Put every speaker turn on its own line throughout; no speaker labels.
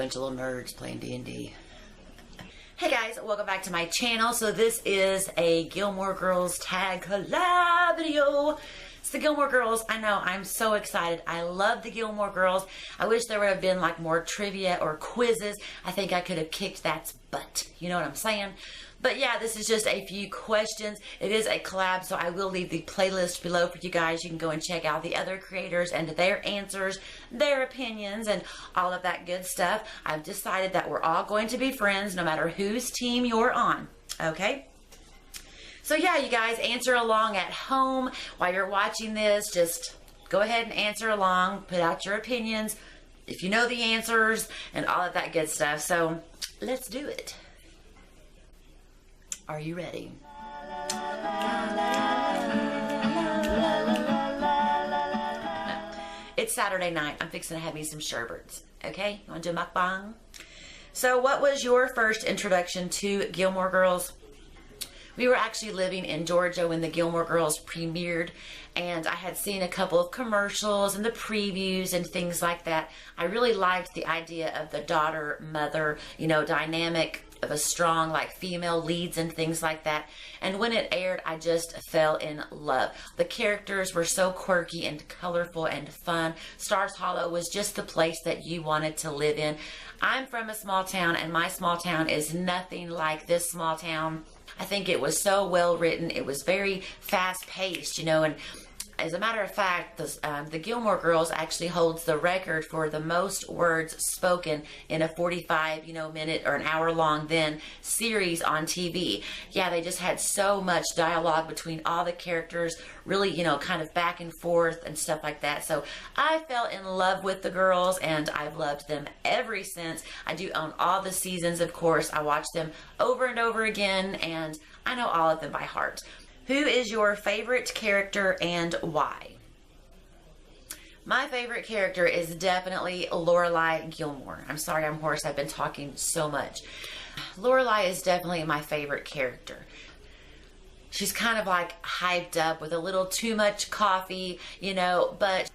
Bunch of little nerds playing D&D. Hey guys, welcome back to my channel. So this is a Gilmore Girls tag collab video. It's the Gilmore Girls. I know, I'm so excited. I love the Gilmore Girls. I wish there would have been like more trivia or quizzes. I think I could have kicked that butt. You know what I'm saying? But yeah, this is just a few questions. It is a collab, so I will leave the playlist below for you guys. You can go and check out the other creators and their answers, their opinions, and all of that good stuff. I've decided that we're all going to be friends no matter whose team you're on, okay? So yeah, you guys, answer along at home while you're watching this. Just go ahead and answer along, put out your opinions, if you know the answers, and all of that good stuff. So let's do it. Are you ready? It's Saturday night. I'm fixing to have me some sherbets. Okay? You want to do a mukbang? So what was your first introduction to Gilmore Girls? We were actually living in Georgia when the Gilmore Girls premiered, and I had seen a couple of commercials and the previews and things like that. I really liked the idea of the daughter-mother, you know, dynamic of a strong like female leads and things like that. And when it aired, I just fell in love. The characters were so quirky and colorful and fun. Stars Hollow was just the place that you wanted to live in. I'm from a small town, and my small town is nothing like this small town. I think it was so well written. It was very fast paced, you know, and as a matter of fact, the Gilmore Girls actually holds the record for the most words spoken in a 45, minute or an hour long then series on TV. Yeah, they just had so much dialogue between all the characters, really, kind of back and forth and stuff like that. So I fell in love with the girls, and I've loved them ever since. I do own all the seasons, of course. I watch them over and over again, and I know all of them by heart. Who is your favorite character and why? My favorite character is definitely Lorelai Gilmore. I'm sorry I'm hoarse. I've been talking so much. Lorelai is definitely my favorite character. She's kind of like hyped up with a little too much coffee, but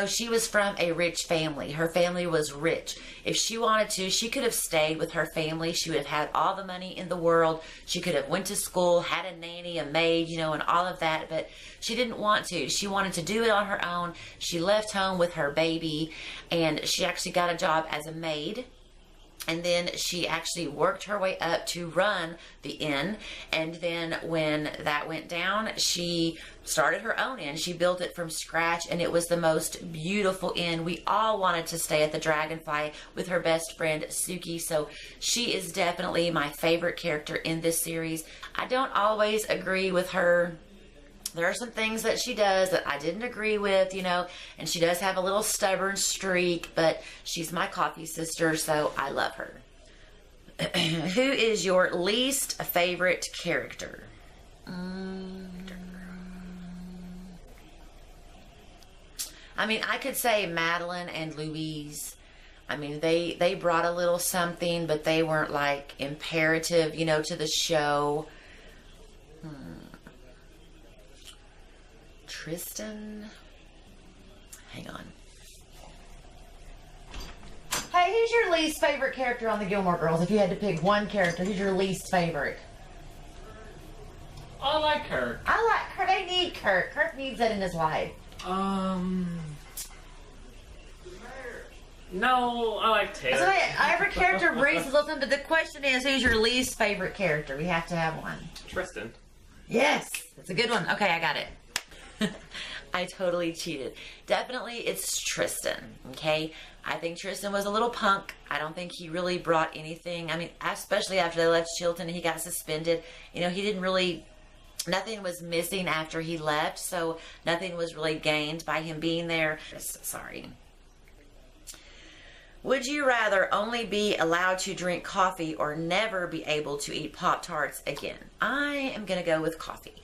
she was from a rich family. Her family was rich. If she wanted to, she could have stayed with her family. She would have had all the money in the world. She could have went to school, had a nanny, a maid, and all of that. But she didn't want to. She wanted to do it on her own. She left home with her baby, and she actually got a job as a maid. And then she actually worked her way up to run the inn. And then when that went down, she started her own inn. She built it from scratch, and it was the most beautiful inn. We all wanted to stay at the Dragonfly with her best friend, Suki. So she is definitely my favorite character in this series. I don't always agree with her. There are some things that she does that I didn't agree with, and she does have a little stubborn streak, but she's my coffee sister, so I love her. Who is your least favorite character? I mean, I could say Madeline and Louise. I mean, they brought a little something, but they weren't like imperative, to the show. Tristan. Hang on. Hey, who's your least favorite character on the Gilmore Girls? If you had to pick one character, who's your least favorite?
I like Kirk.
I like Kirk. They need Kirk. Kirk needs that in his life.
No, I like Taylor.
So every character brings a little something, but the question is, who's your least favorite character? We have to have one.
Tristan.
Yes, that's a good one. Okay, I got it. I totally cheated. Definitely it's Tristan, okay? I think Tristan was a little punk. I don't think he really brought anything. I mean, especially after they left Chilton and he got suspended. He didn't really, nothing was missing after he left, so nothing was really gained by him being there. Sorry. Would you rather only be allowed to drink coffee or never be able to eat Pop-Tarts again? I am going to go with coffee.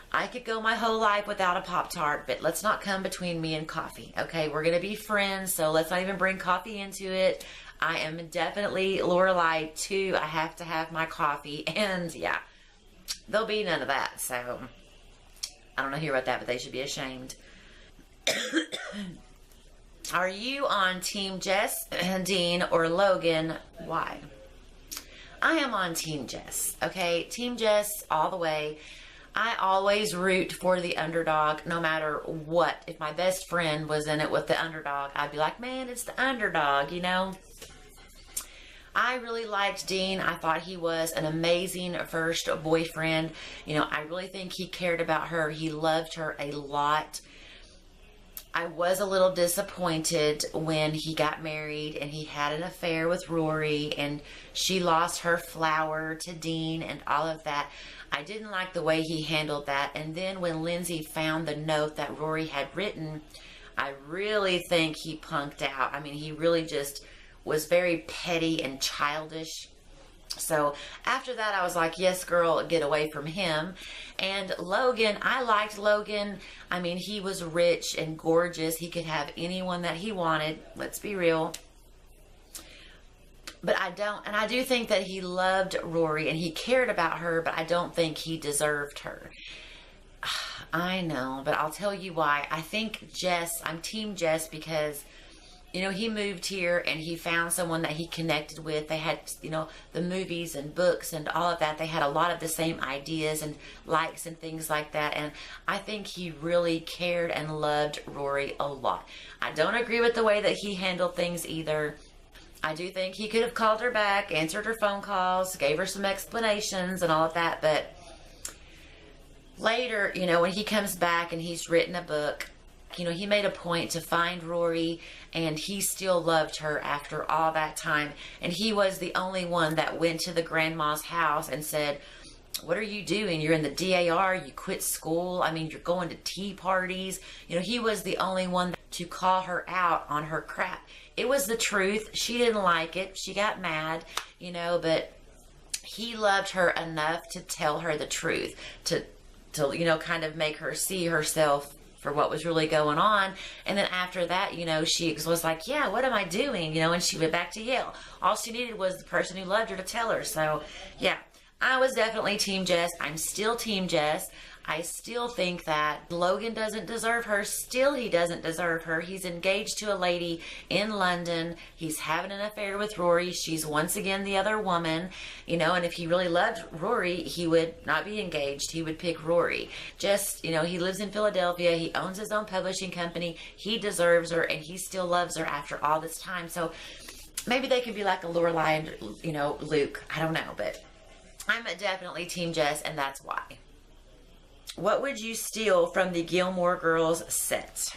I could go my whole life without a Pop-Tart, but let's not come between me and coffee, okay? We're going to be friends, so let's not even bring coffee into it. I am definitely Lorelai, too. I have to have my coffee, and yeah, there'll be none of that, so I don't know who wrote that, but they should be ashamed. Are you on Team Jess, Dean, or Logan? Why? I am on Team Jess, okay? Team Jess all the way. I always root for the underdog no matter what. If my best friend was in it with the underdog, I'd be like, man, it's the underdog, you know? I really liked Dean. I thought he was an amazing first boyfriend. You know, I really think he cared about her. He loved her a lot. I was a little disappointed when he got married and he had an affair with Rory and she lost her flower to Dean and all of that. I didn't like the way he handled that. And then when Lindsay found the note that Rory had written, I really think he punked out. I mean, he really just was very petty and childish. So after that, I was like, yes, girl, get away from him. And Logan, I liked Logan. I mean, he was rich and gorgeous. He could have anyone that he wanted. Let's be real. But I do think that he loved Rory and he cared about her, but I don't think he deserved her. I know, but I'll tell you why. I think I'm Team Jess because, you know, he moved here and he found someone that he connected with. They had, you know, the movies and books and all of that. They had a lot of the same ideas and likes and things like that. And I think he really cared and loved Rory a lot. I don't agree with the way that he handled things either. I do think he could have called her back, answered her phone calls, gave her some explanations and all of that. But later, you know, when he comes back and he's written a book, you know, he made a point to find Rory and he still loved her after all that time. And he was the only one that went to the grandma's house and said, what are you doing? You're in the DAR, you quit school. I mean, you're going to tea parties. You know, he was the only one to call her out on her crap. It was the truth. She didn't like it. She got mad, you know, but he loved her enough to tell her the truth, to you know, kind of make her see herself for what was really going on. And then after that, you know, she was like, yeah, what am I doing? You know, and she went back to Yale. All she needed was the person who loved her to tell her. So, yeah, I was definitely Team Jess. I'm still Team Jess. I still think that Logan doesn't deserve her. Still, he doesn't deserve her. He's engaged to a lady in London. He's having an affair with Rory. She's once again the other woman, you know, and if he really loved Rory, he would not be engaged. He would pick Rory. Just, you know, he lives in Philadelphia. He owns his own publishing company. He deserves her, and he still loves her after all this time. So maybe they could be like a Lorelai and, you know, Luke. I don't know, but I'm definitely Team Jess, and that's why. What would you steal from the Gilmore Girls set?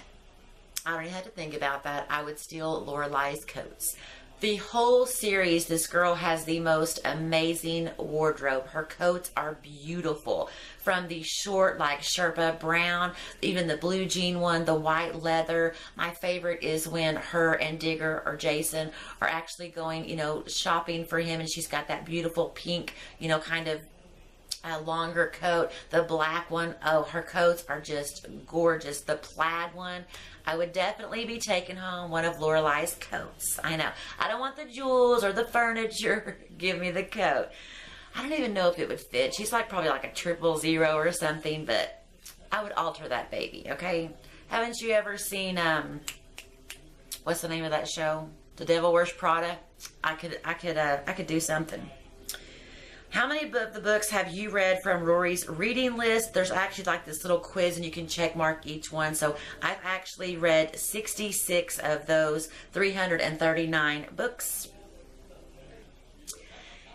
I don't even have to think about that. I would steal Lorelai's coats. The whole series, this girl has the most amazing wardrobe. Her coats are beautiful. From the short, like Sherpa brown, even the blue jean one, the white leather. My favorite is when her and Digger or Jason are actually going, you know, shopping for him, and she's got that beautiful pink, you know, kind of a longer coat. The black one, oh, her coats are just gorgeous. The plaid one, I would definitely be taking home one of Lorelai's coats. I know. I don't want the jewels or the furniture. Give me the coat. I don't even know if it would fit. She's like probably like a 000 or something, but I would alter that baby, okay? Haven't you ever seen, what's the name of that show? The Devil Wears Prada? I could do something. How many of the books have you read from Rory's reading list? There's actually like this little quiz and you can check mark each one. So I've actually read 66 of those 339 books.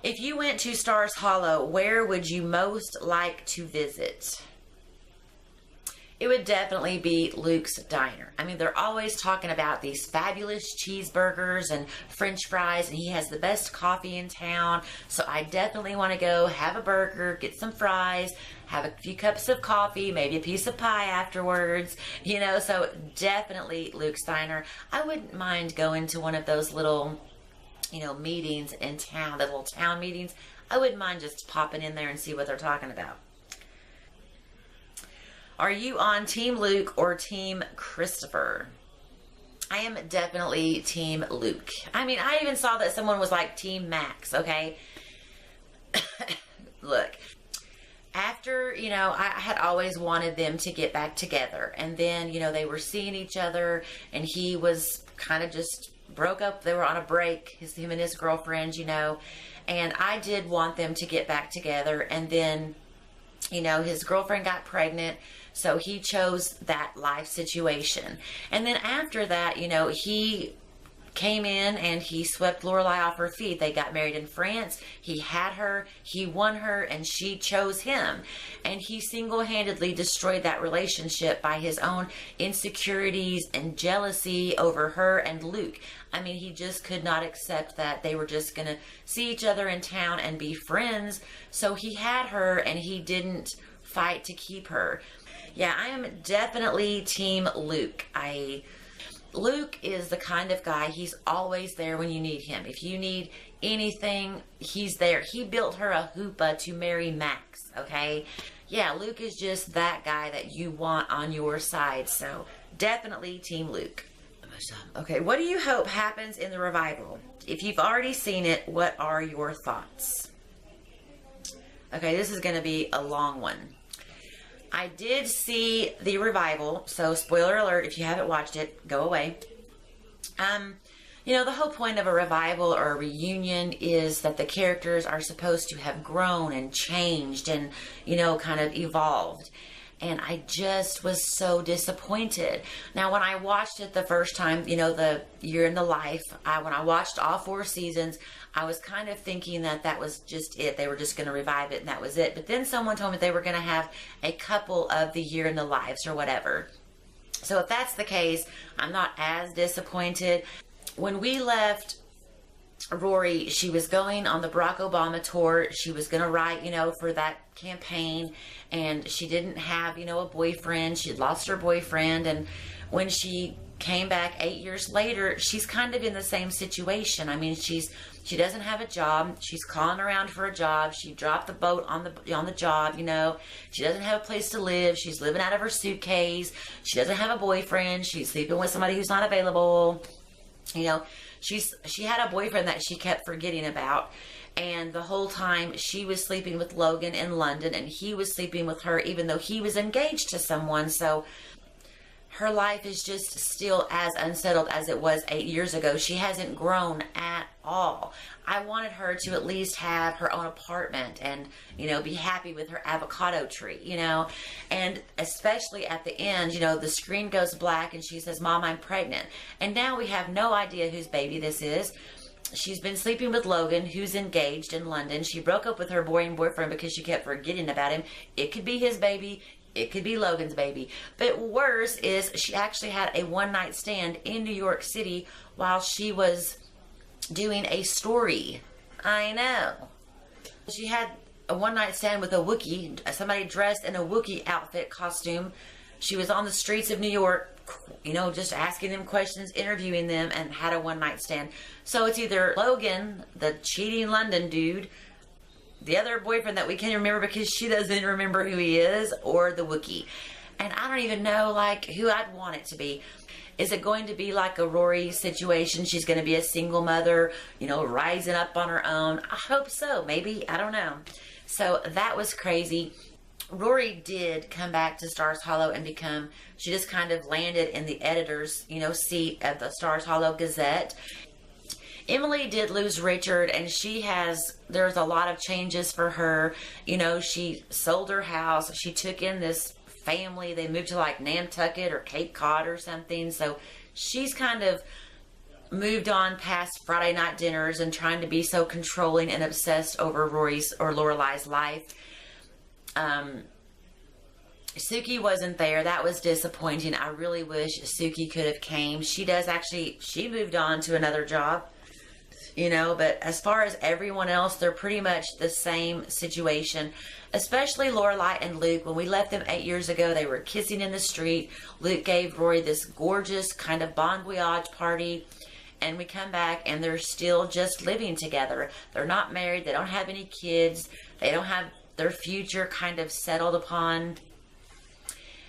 If you went to Stars Hollow, where would you most like to visit? It would definitely be Luke's Diner. I mean, they're always talking about these fabulous cheeseburgers and French fries, and he has the best coffee in town. So I definitely want to go have a burger, get some fries, have a few cups of coffee, maybe a piece of pie afterwards, you know. So definitely Luke's Diner. I wouldn't mind going to one of those little, you know, meetings in town, the little town meetings. I wouldn't mind just popping in there and see what they're talking about. Are you on Team Luke or Team Christopher? I am definitely Team Luke. I mean, I even saw that someone was like Team Max, okay? Look, after, you know, I had always wanted them to get back together. And then, you know, they were seeing each other and he was kind of just broke up. They were on a break, him and his girlfriend, and I did want them to get back together. And then, his girlfriend got pregnant, so he chose that life situation. And then after that, he came in and he swept Lorelai off her feet. They got married in France. He had her, he won her, and she chose him. And he single-handedly destroyed that relationship by his own insecurities and jealousy over her and Luke. I mean, he just could not accept that they were just going to see each other in town and be friends. So he had her and he didn't fight to keep her. Yeah, I am definitely Team Luke. Luke is the kind of guy, he's always there when you need him. If you need anything, he's there. He built her a hoopah to marry Max, okay? Yeah, Luke is just that guy that you want on your side. So definitely Team Luke. Okay, what do you hope happens in the revival? If you've already seen it, what are your thoughts? Okay, this is going to be a long one. I did see the revival, so spoiler alert, if you haven't watched it, go away. The whole point of a revival or a reunion is that the characters are supposed to have grown and changed and, kind of evolved. And I just was so disappointed. Now, when I watched it the first time, the Year in the Life, when I watched all 4 seasons, I was kind of thinking that was just it. They were just going to revive it and that was it. But then someone told me they were going to have a couple of the Year in the Lives or whatever. So if that's the case, I'm not as disappointed. When we left Rory, she was going on the Barack Obama tour. She was going to write, for that campaign, and she didn't have, a boyfriend. She'd lost her boyfriend, and when she came back 8 years later, she's kind of in the same situation. I mean, she doesn't have a job. She's calling around for a job. She dropped the boat on the job, She doesn't have a place to live. She's living out of her suitcase. She doesn't have a boyfriend. She's sleeping with somebody who's not available. She had a boyfriend that she kept forgetting about, and the whole time she was sleeping with Logan in London, and he was sleeping with her even though he was engaged to someone. So her life is just still as unsettled as it was 8 years ago. She hasn't grown at all. I wanted her to at least have her own apartment and, be happy with her avocado tree, and especially at the end, the screen goes black and she says, "Mom, I'm pregnant." And now we have no idea whose baby this is. She's been sleeping with Logan, who's engaged in London. She broke up with her boyfriend because she kept forgetting about him. It could be his baby. It could be Logan's baby. But worse is she actually had a one-night stand in New York City while she was doing a story. I know. She had a one-night stand with a Wookiee, somebody dressed in a Wookiee outfit costume. She was on the streets of New York, just asking them questions, interviewing them, and had a one-night stand. So it's either Logan, the cheating London dude, the other boyfriend that we can't remember because she doesn't remember who he is, or the Wookiee. And I don't even know, who I'd want it to be. Is it going to be like a Rory situation? She's going to be a single mother, rising up on her own. I hope so. Maybe. I don't know. So that was crazy. Rory did come back to Stars Hollow and she just kind of landed in the editor's, seat of the Stars Hollow Gazette. Emily did lose Richard, and there's a lot of changes for her. She sold her house. She took in this family. They moved to Nantucket or Cape Cod or something. So she's kind of moved on past Friday night dinners and trying to be so controlling and obsessed over Rory's or Lorelai's life. Suki wasn't there. That was disappointing. I really wish Suki could have came. She moved on to another job. But as far as everyone else, they're pretty much the same situation, especially Lorelai and Luke. When we left them 8 years ago, they were kissing in the street. Luke gave Rory this gorgeous kind of bon voyage party, and we come back and they're still just living together. They're not married. They don't have any kids. They don't have their future kind of settled upon.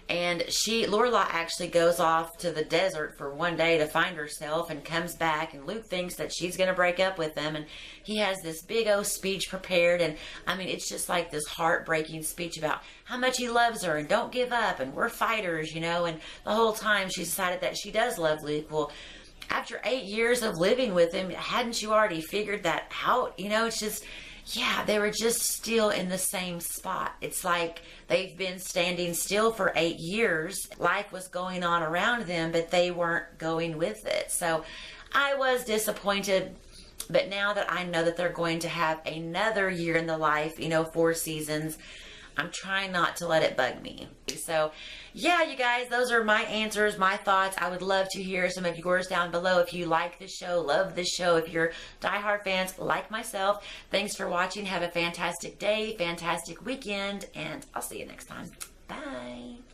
And Lorelai actually goes off to the desert for one day to find herself and comes back, and Luke thinks that she's going to break up with them, and he has this big old speech prepared, and it's just like this heartbreaking speech about how much he loves her and don't give up and we're fighters, and the whole time she's decided that she does love Luke. Well, after 8 years of living with him, hadn't you already figured that out? You know, it's just, yeah, they were just still in the same spot. It's like they've been standing still for 8 years. Life was going on around them, but they weren't going with it. So I was disappointed. But now that I know that they're going to have another year in the life, you know, 4 seasons, I'm trying not to let it bug me. So, yeah, you guys, those are my answers, my thoughts. I would love to hear some of yours down below. If you like this show, love this show, if you're diehard fans like myself, thanks for watching. Have a fantastic day, fantastic weekend, and I'll see you next time. Bye.